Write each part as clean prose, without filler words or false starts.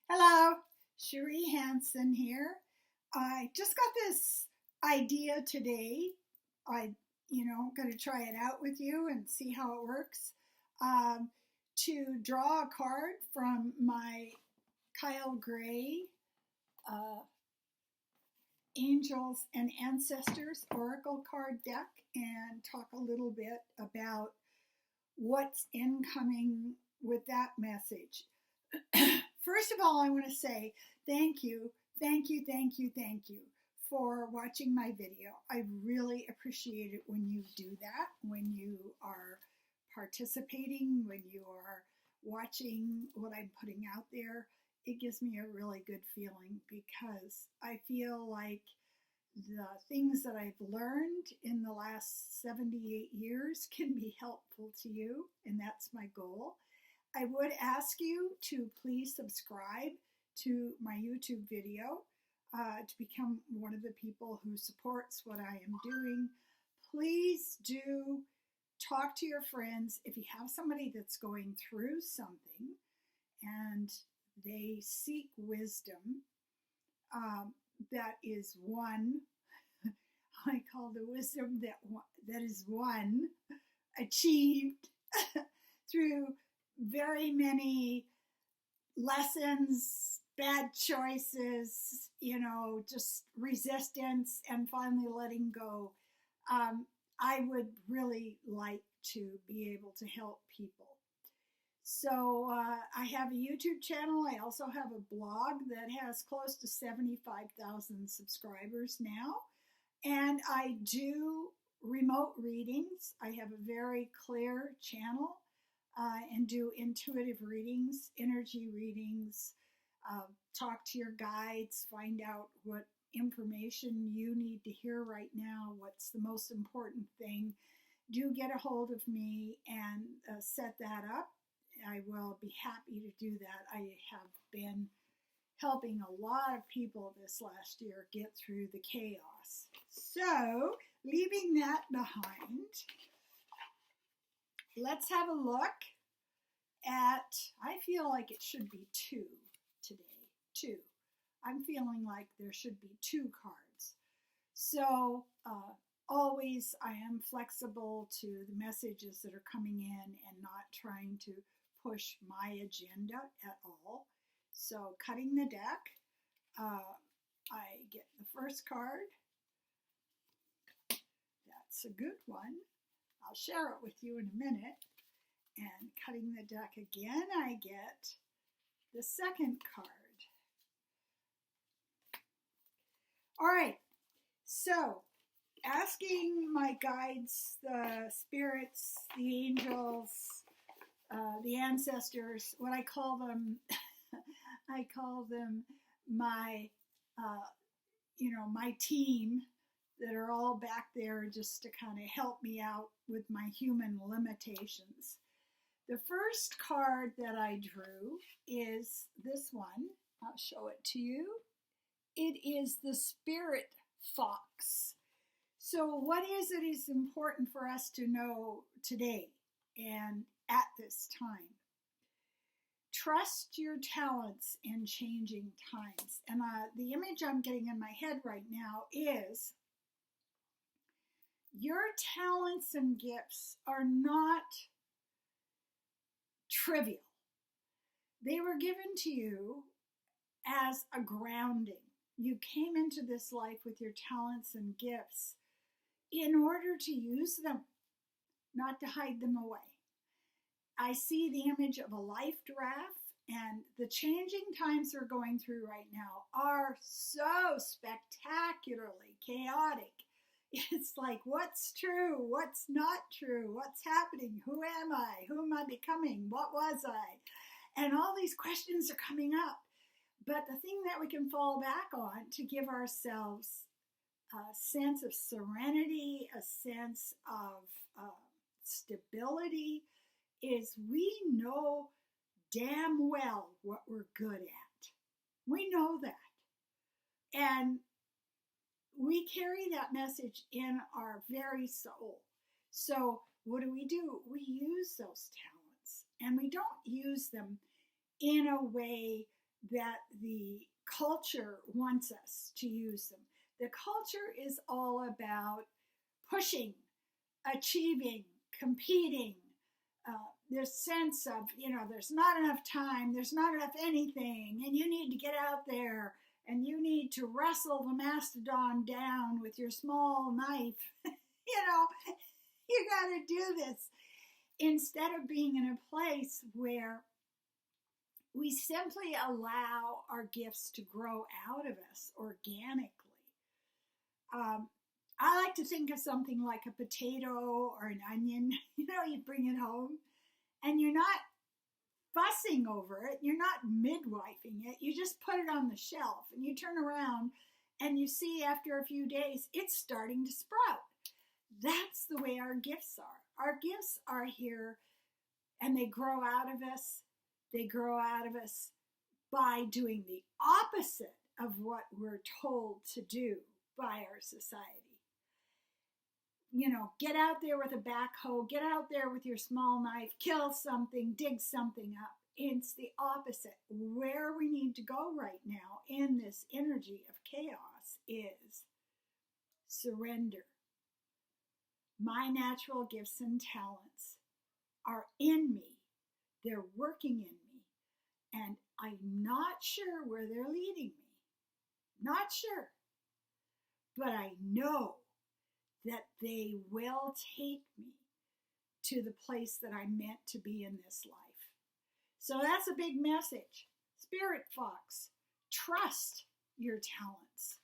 Hello, Cherie Hanson here. I just got this idea today. I, going to try it out with you and see how it works. Um, to draw a card from my Kyle Gray uh, Angels and Ancestors Oracle card deck and talk a little bit about what's incoming with that message. First of all, I want to say thank you, thank you for watching my video. I really appreciate it when you do that, when you are participating, when you are watching what I'm putting out there. It gives me a really good feeling because I feel like the things that I've learned in the last 78 years can be helpful to you, and that's my goal. I would ask you to please subscribe to my YouTube video to become one of the people who supports what I am doing. Please do talk to your friends. If you have somebody that's going through something and they seek wisdom, that is one, I call the wisdom that is one, achieved through very many lessons, bad choices, just resistance and finally letting go. I would really like to be able to help people. So I have a YouTube channel. I also have a blog that has close to 75,000 subscribers now. And I do remote readings. I have a very clear channel. And do intuitive readings, energy readings, talk to your guides, find out what information you need to hear right now, what's the most important thing. Do get a hold of me and set that up. I will be happy to do that. I have been helping a lot of people this last year get through the chaos. So, leaving that behind, let's have a look at, I feel like it should be two today. Two. I'm feeling like there should be two cards. So always I am flexible to the messages that are coming in and not trying to push my agenda at all. So cutting the deck, I get the first card. That's a good one. I'll share it with you in a minute. And cutting the deck again, I get the second card. All right, so asking my guides, the spirits, the angels, the ancestors, what I call them, I call them my, my team that are all back there just to kind of help me out with my human limitations. The first card that I drew is this one. I'll show it to you. It is the Spirit Fox. So what is it is important for us to know today and at this time? Trust your talents in changing times. And the image I'm getting in my head right now is your talents and gifts are not trivial. They were given to you as a grounding. You came into this life with your talents and gifts in order to use them, not to hide them away. I see the image of a life giraffe, and the changing times we're going through right now are so spectacularly chaotic. It's like, what's true? What's not true? What's happening? Who am I? Who am I becoming? What was I? And all these questions are coming up. But the thing that we can fall back on to give ourselves a sense of serenity, a sense of stability, is we know damn well what we're good at. We know that. And we carry that message in our very soul. So what do? We use those talents, and we don't use them in a way that the culture wants us to use them. The culture is all about pushing, achieving, competing. This sense of, there's not enough time, there's not enough anything, and you need to get out there and you need to wrestle the mastodon down with your small knife. You got to do this instead of being in a place where we simply allow our gifts to grow out of us organically. I like to think of something like a potato or an onion. You bring it home and you're not fussing over it. You're not midwifing it. You just put it on the shelf and you turn around and you see after a few days, it's starting to sprout. That's the way our gifts are. Our gifts are here and they grow out of us. They grow out of us by doing the opposite of what we're told to do by our society. Get out there with a backhoe, get out there with your small knife, kill something, dig something up. It's the opposite. Where we need to go right now in this energy of chaos is surrender. My natural gifts and talents are in me. They're working in me. And I'm not sure where they're leading me. Not sure. But I know that they will take me to the place that I'm meant to be in this life. So that's a big message. Spirit Fox, trust your talents.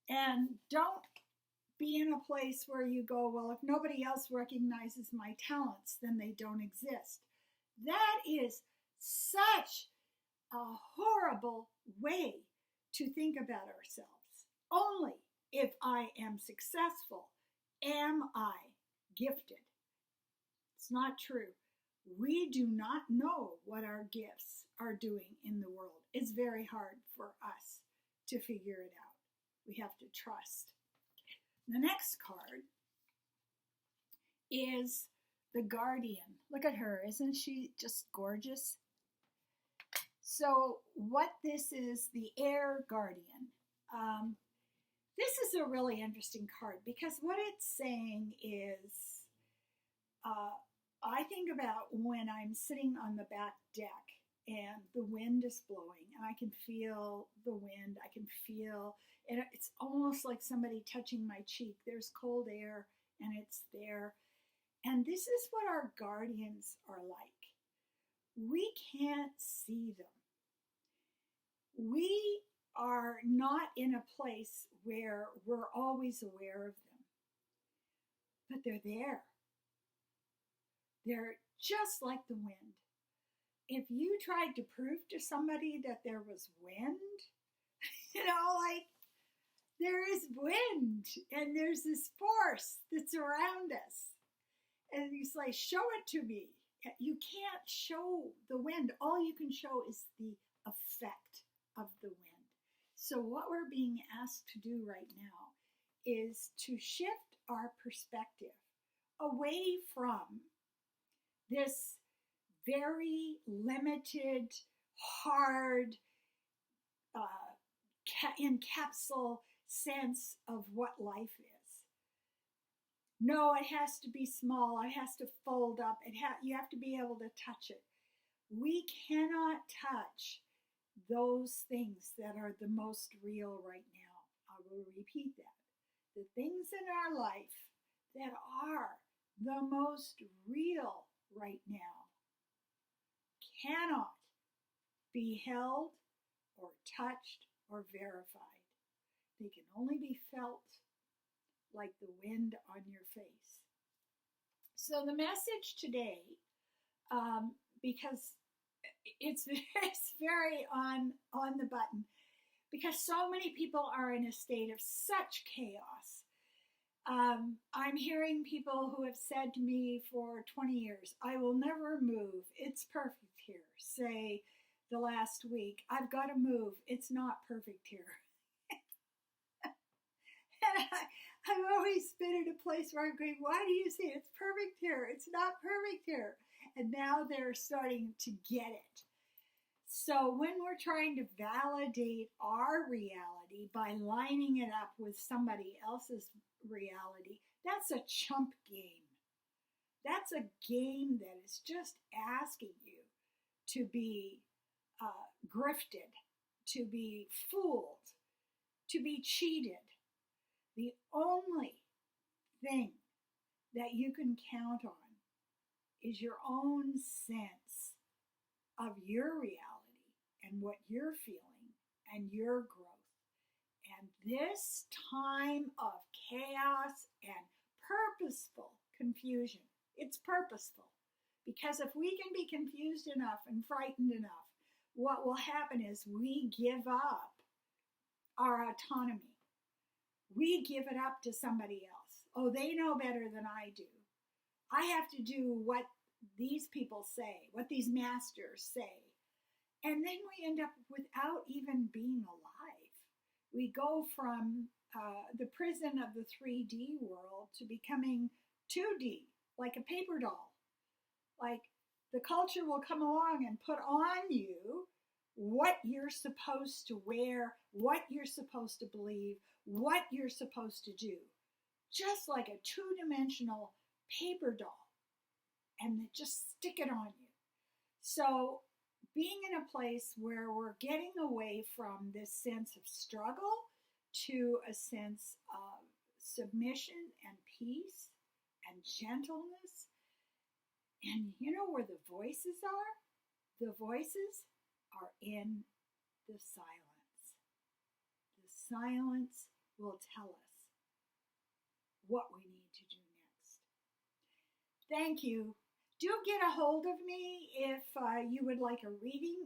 And don't be in a place where you go, well, if nobody else recognizes my talents, then they don't exist. That is such a horrible way to think about ourselves. Only if I am successful am I gifted. It's not true. We do not know what our gifts are doing in the world. It's very hard for us to figure it out. We have to trust. The next card is the Guardian. Look at her. Isn't she just gorgeous? So what this is, the Air Guardian. This is a really interesting card because what it's saying is, I think about when I'm sitting on the back deck and the wind is blowing and I can feel the wind. I can feel, and it's almost like somebody touching my cheek. There's cold air and it's there. And this is what our guardians are like. We can't see them. We are not in a place where we're always aware of them. But they're there. They're just like the wind. If you tried to prove to somebody that there was wind, there is wind and there's this force that's around us. And he's like, show it to me. You can't show the wind. All you can show is the effect of the wind. So what we're being asked to do right now is to shift our perspective away from this very limited, hard, encapsulated sense of what life is. No, it has to be small. It has to fold up. You have to be able to touch it. We cannot touch those things that are the most real right now. I will repeat that. The things in our life that are the most real right now cannot be held or touched or verified. They can only be felt like the wind on your face. So the message today, because it's very on the button, because so many people are in a state of such chaos. I'm hearing people who have said to me for 20 years, I will never move. It's perfect here. Say the last week, I've got to move. It's not perfect here. And I've always been in a place where I'm going, why do you say it's perfect here? It's not perfect here. And now they're starting to get it. So when we're trying to validate our reality by lining it up with somebody else's reality, that's a chump game. That's a game that is just asking you to be grifted, to be fooled, to be cheated. The only thing that you can count on is your own sense of your reality and what you're feeling and your growth. And this time of chaos and purposeful confusion, it's purposeful. Because if we can be confused enough and frightened enough, what will happen is we give up our autonomy. We give it up to somebody else. Oh, they know better than I do. I have to do what these people say, what these masters say. And then we end up without even being alive. We go from the prison of the 3D world to becoming 2D, like a paper doll. Like the culture will come along and put on you what you're supposed to wear, what you're supposed to believe, what you're supposed to do. Just like a two-dimensional paper doll. And they just stick it on you. So being in a place where we're getting away from this sense of struggle to a sense of submission and peace and gentleness. And you know where the voices are? The voices are in the silence. The silence will tell us what we need to do next. Thank you. Do get a hold of me if you would like a reading.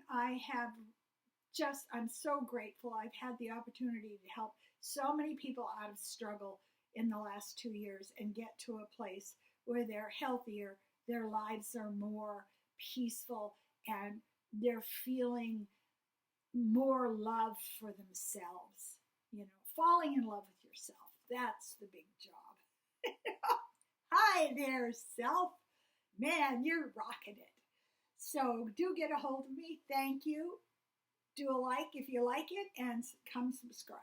I'm so grateful. I've had the opportunity to help so many people out of struggle in the last 2 years and get to a place where they're healthier, their lives are more peaceful, and they're feeling more love for themselves. You know, falling in love with yourself. That's the big job. Hi there, self. Man, you're rocking it. So do get a hold of me. Thank you. Do a like if you like it and come subscribe.